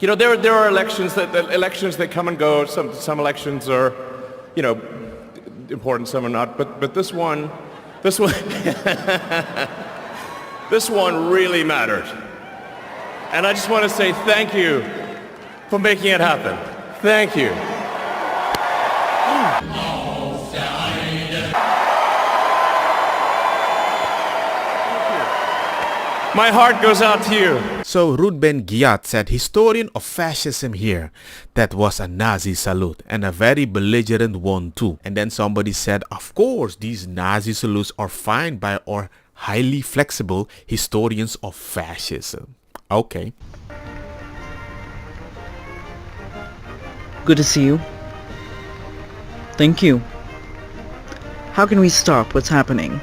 You know, there are elections that come and go. Some elections are, you know, important, some are not. But this one, this one really mattered. And I just want to say thank you for making it happen. Thank you. My heart goes out to you. So Ruben Giat said, historian of fascism here. That was a Nazi salute and a very belligerent one too. And then somebody said, of course, these Nazi salutes are fine by our highly flexible historians of fascism. Okay. Good to see you. Thank you. How can we stop what's happening?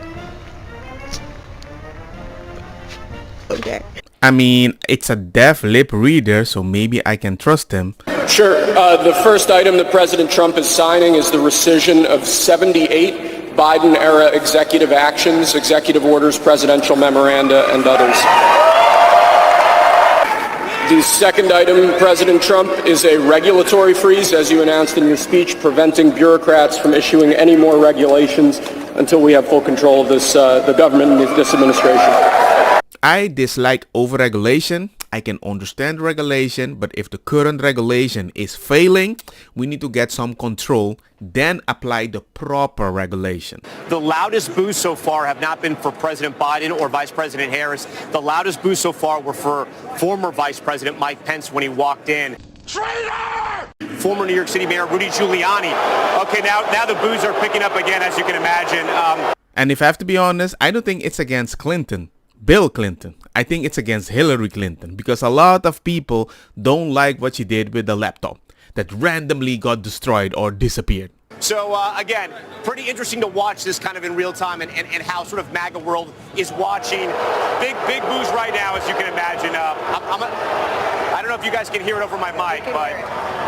Okay. I mean, it's a deaf lip reader, so maybe I can trust him. Sure. The first item that President Trump is signing is the rescission of 78 Biden-era executive actions, executive orders, presidential memoranda, and others. The second item, President Trump, is a regulatory freeze, as you announced in your speech, preventing bureaucrats from issuing any more regulations until we have full control of this, the government and this administration. I dislike overregulation. I can understand regulation, but if the current regulation is failing, we need to get some control, then apply the proper regulation. The loudest boos so far have not been for President Biden or Vice President Harris. The loudest boos so far were for former Vice President Mike Pence when he walked in. Traitor! Former New York City Mayor Rudy Giuliani. Okay, now the boos are picking up again, as you can imagine. And if I have to be honest, I don't think it's against Bill Clinton. I think it's against Hillary Clinton because a lot of people don't like what she did with the laptop that randomly got destroyed or disappeared. So, again, pretty interesting to watch this kind of in real time and how sort of MAGA world is watching. Big boos right now, as you can imagine. I don't know if you guys can hear it over my mic, but...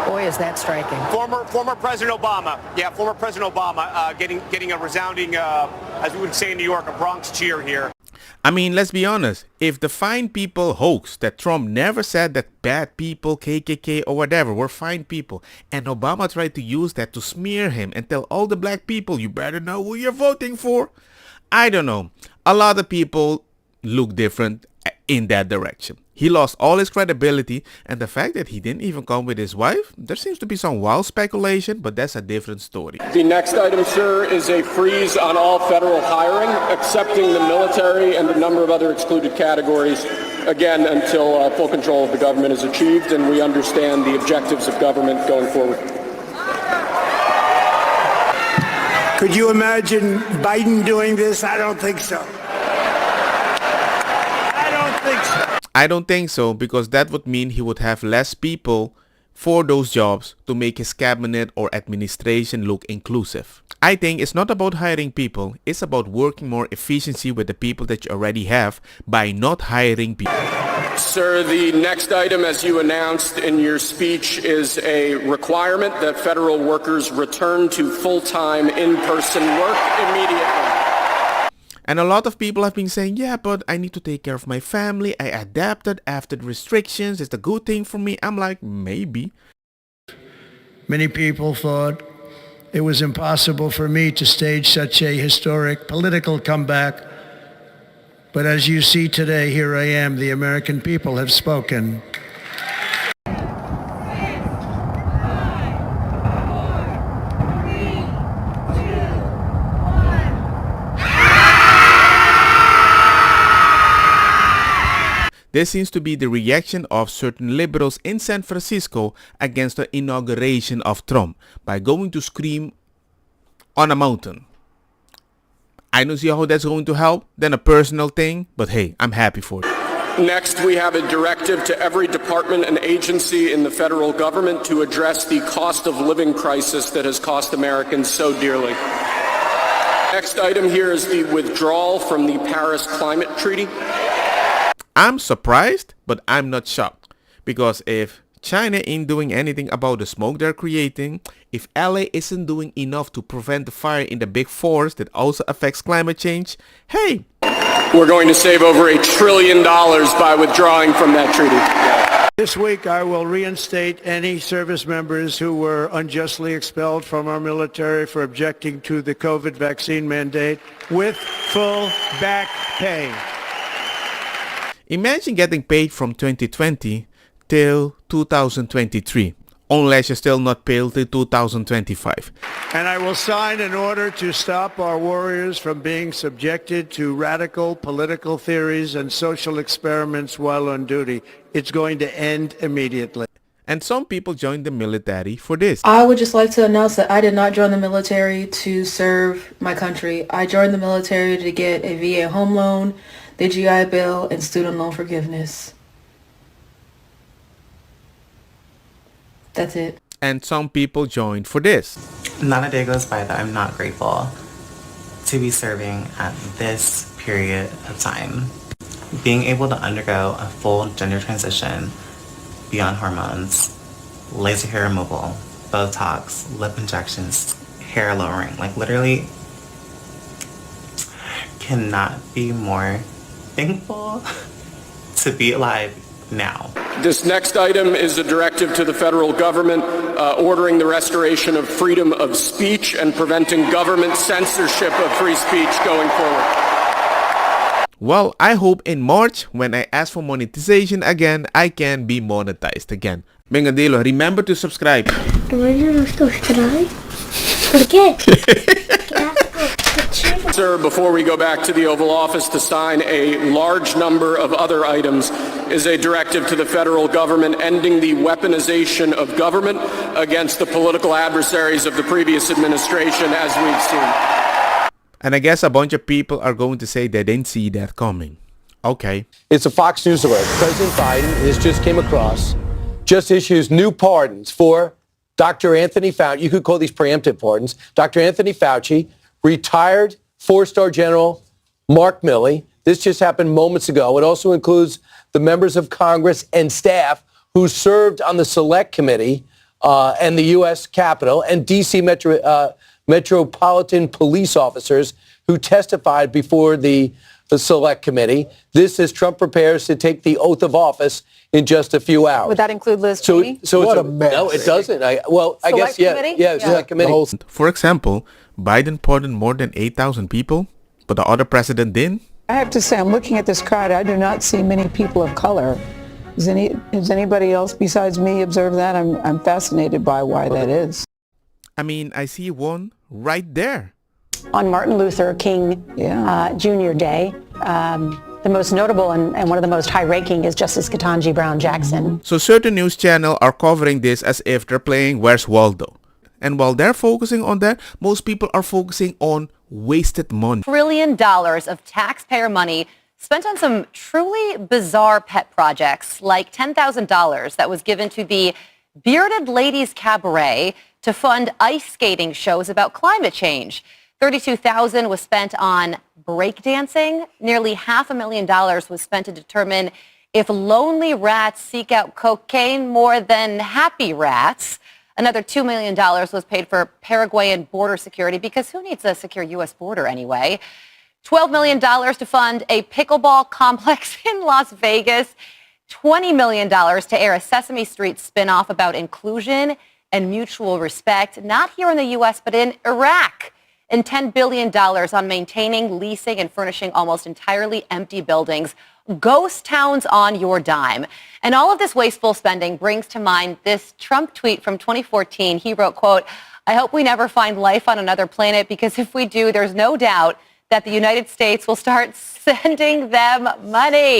Boy, is that striking. Former President Obama. Yeah, former President Obama getting a resounding, as we would say in New York, a Bronx cheer here. I mean, let's be honest. If the fine people hoax that Trump never said that bad people, KKK or whatever, were fine people, and Obama tried to use that to smear him and tell all the black people, you better know who you're voting for. I don't know. A lot of people look different in that direction. He lost all his credibility, and the fact that he didn't even come with his wife, there seems to be some wild speculation, but that's a different story. The next item, sir, is a freeze on all federal hiring, excepting the military and a number of other excluded categories, again, until full control of the government is achieved and we understand the objectives of government going forward. Could you imagine Biden doing this? I don't think so. I don't think so, because that would mean he would have less people for those jobs to make his cabinet or administration look inclusive. I think it's not about hiring people, it's about working more efficiency with the people that you already have by not hiring people. Sir, the next item, as you announced in your speech, is a requirement that federal workers return to full-time in-person work immediately. And a lot of people have been saying, yeah, but I need to take care of my family. I adapted after the restrictions. It's a good thing for me. I'm like, maybe. Many people thought it was impossible for me to stage such a historic political comeback. But as you see today, here I am. The American people have spoken. This seems to be the reaction of certain liberals in San Francisco against the inauguration of Trump by going to scream on a mountain. I don't see how that's going to help, then a personal thing, but hey, I'm happy for it. Next, we have a directive to every department and agency in the federal government to address the cost of living crisis that has cost Americans so dearly. Next item here is the withdrawal from the Paris Climate Treaty. I'm surprised, but I'm not shocked, because if China ain't doing anything about the smoke they're creating, if LA isn't doing enough to prevent the fire in the big forest that also affects climate change, hey, We're going to save over $1 trillion by withdrawing from that treaty. This week, I will reinstate any service members who were unjustly expelled from our military for objecting to the COVID vaccine mandate with full back pay. Imagine getting paid from 2020 till 2023, unless you're still not paid till 2025. And I will sign an order to stop our warriors from being subjected to radical political theories and social experiments while on duty. It's going to end immediately. And some people join the military for this. I would just like to announce that I did not join the military to serve my country. I joined the military to get a VA home loan, the GI Bill, and student loan forgiveness. That's it. And some people join for this. Not a day goes by that I'm not grateful to be serving at this period of time. Being able to undergo a full gender transition beyond hormones, laser hair removal, Botox, lip injections, hair lowering, like literally cannot be more thankful to be alive now. This next item is a directive to the federal government ordering the restoration of freedom of speech and preventing government censorship of free speech going forward. Well, I hope in March, when I ask for monetization again, I can be monetized again. Venga, dilo, remember to subscribe. Remember to subscribe? ¿Por qué? Sir, before we go back to the Oval Office to sign a large number of other items, is a directive to the federal government ending the weaponization of government against the political adversaries of the previous administration, as we've seen. And I guess a bunch of people are going to say they didn't see that coming. Okay. It's a Fox News alert. President Biden has just came across, just issues new pardons for Dr. Anthony Fauci. You could call these preemptive pardons. Dr. Anthony Fauci, retired four-star general Mark Milley. This just happened moments ago. It also includes the members of Congress and staff who served on the Select Committee and the U.S. Capitol and D.C. Metropolitan police officers who testified before the Select Committee. This as Trump prepares to take the oath of office in just a few hours. Would that include Liz Cheney? So What it's a mess. No, it doesn't. I guess, Committee? yeah, Select Committee. For example, Biden pardoned more than 8,000 people, but the other president didn't. I have to say, I'm looking at this crowd. I do not see many people of color. Has anybody else besides me observed that? I'm fascinated by why that is. I mean, I see one right there. On Martin Luther King Jr. Day, the most notable and one of the most high-ranking is Justice Ketanji Brown Jackson. So certain news channels are covering this as if they're playing Where's Waldo. And while they're focusing on that, most people are focusing on wasted money. $1 trillion of taxpayer money spent on some truly bizarre pet projects, like $10,000 that was given to the Bearded Ladies Cabaret to fund ice skating shows about climate change. $32,000 was spent on breakdancing. Nearly $500,000 was spent to determine if lonely rats seek out cocaine more than happy rats. Another $2 million was paid for Paraguayan border security, because who needs a secure U.S. border anyway? $12 million to fund a pickleball complex in Las Vegas. $20 million to air a Sesame Street spinoff about inclusion and mutual respect, not here in the U.S., but in Iraq. And $10 billion on maintaining, leasing, and furnishing almost entirely empty buildings. Ghost towns on your dime. And all of this wasteful spending brings to mind this Trump tweet from 2014. He wrote, quote, "I hope we never find life on another planet, because if we do, there's no doubt that the United States will start sending them money."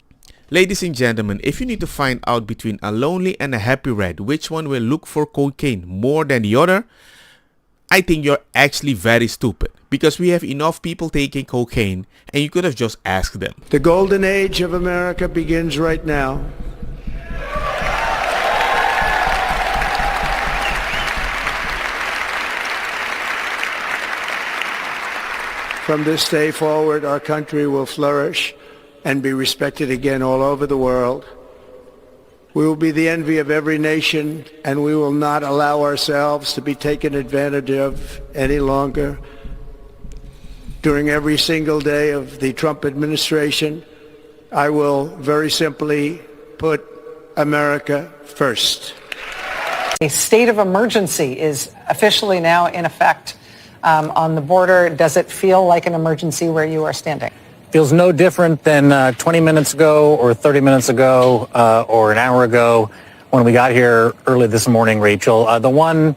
Ladies and gentlemen, if you need to find out between a lonely and a happy rat, which one will look for cocaine more than the other, I think you're actually very stupid, because we have enough people taking cocaine and you could have just asked them. The golden age of America begins right now. From this day forward, our country will flourish and be respected again all over the world. We will be the envy of every nation, and we will not allow ourselves to be taken advantage of any longer. during every single day of the Trump administration, I will very simply put America first. A state of emergency is officially now in effect on the border. Does it feel like an emergency where you are standing? Feels no different than 20 minutes ago or 30 minutes ago or an hour ago when we got here early this morning, Rachel. The one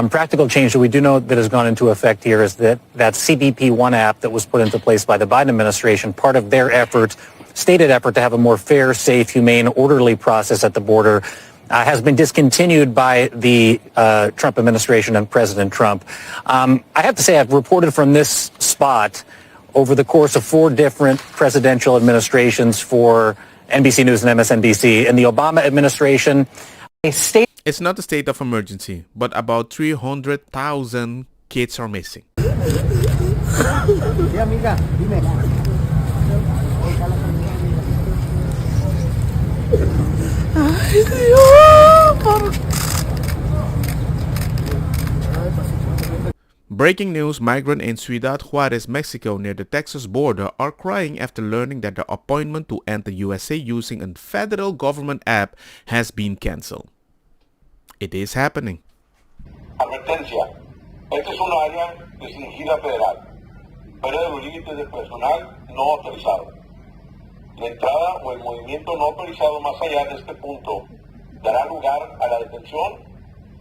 practical change that we do know that has gone into effect here is that CBP One app that was put into place by the Biden administration, part of their stated effort to have a more fair, safe, humane, orderly process at the border, has been discontinued by the Trump administration and President Trump. I have to say I've reported from this spot over the course of 4 different presidential administrations for NBC News and MSNBC. In the Obama administration, it's not a state of emergency, but about 300,000 kids are missing. Breaking news, migrants in Ciudad Juarez, Mexico near the Texas border are crying after learning that their appointment to enter USA using a federal government app has been cancelled. It is happening. Advertencia. Esta es una área restringida federal, fuera de los límites de personal no autorizado. La entrada o el movimiento no autorizado más allá de este punto dará lugar a la detención,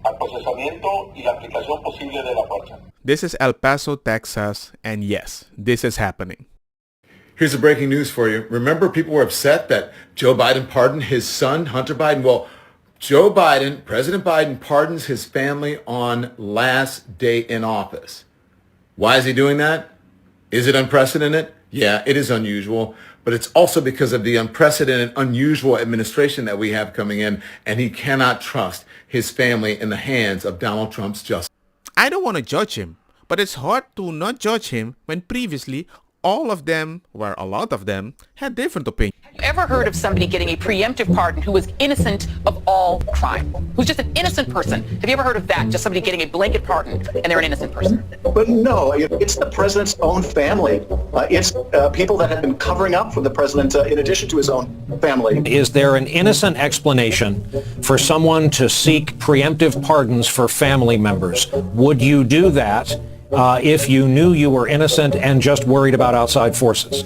al procesamiento y la aplicación posible de la fuerza. This is El Paso, Texas, and yes, this is happening. Here's the breaking news for you. Remember, people were upset that Joe Biden pardoned his son, Hunter Biden? Well, President Biden pardons his family on last day in office. Why is he doing that? Is it unprecedented? Yeah, it is unusual, but it's also because of the unprecedented, unusual administration that we have coming in, and he cannot trust his family in the hands of Donald Trump's justice. I don't want to judge him, but it's hard to not judge him when previously all of them, or a lot of them, had different opinions. Have you ever heard of somebody getting a preemptive pardon who was innocent of all crime? Who's just an innocent person? Have you ever heard of that? Just somebody getting a blanket pardon and they're an innocent person? But no, it's the president's own family. It's people that have been covering up for the president in addition to his own family. Is there an innocent explanation for someone to seek preemptive pardons for family members? Would you do that if you knew you were innocent and just worried about outside forces?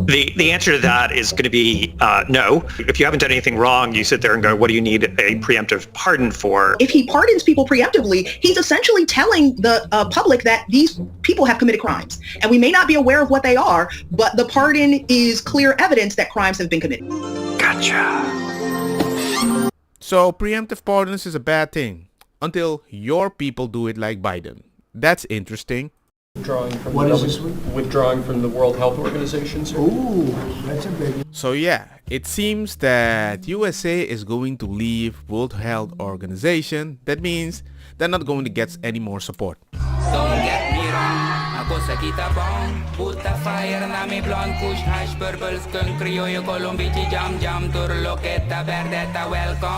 The answer to that is going to be no. If you haven't done anything wrong, you sit there and go, what do you need a preemptive pardon for? If he pardons people preemptively, he's essentially telling the public that these people have committed crimes. And we may not be aware of what they are, but the pardon is clear evidence that crimes have been committed. Gotcha. So preemptive pardons is a bad thing until your people do it like Biden. That's interesting. Withdrawing from the World Health Organization, sir. Ooh, that's a big one. So yeah, it seems that USA is going to leave World Health Organization. That means they're not going to get any more support. Don't get me wrong, ako sa kita bong, puta fire na mi blonde, kush hash purple skunk, criollo colombici jam jam, turlo, verde, welcome.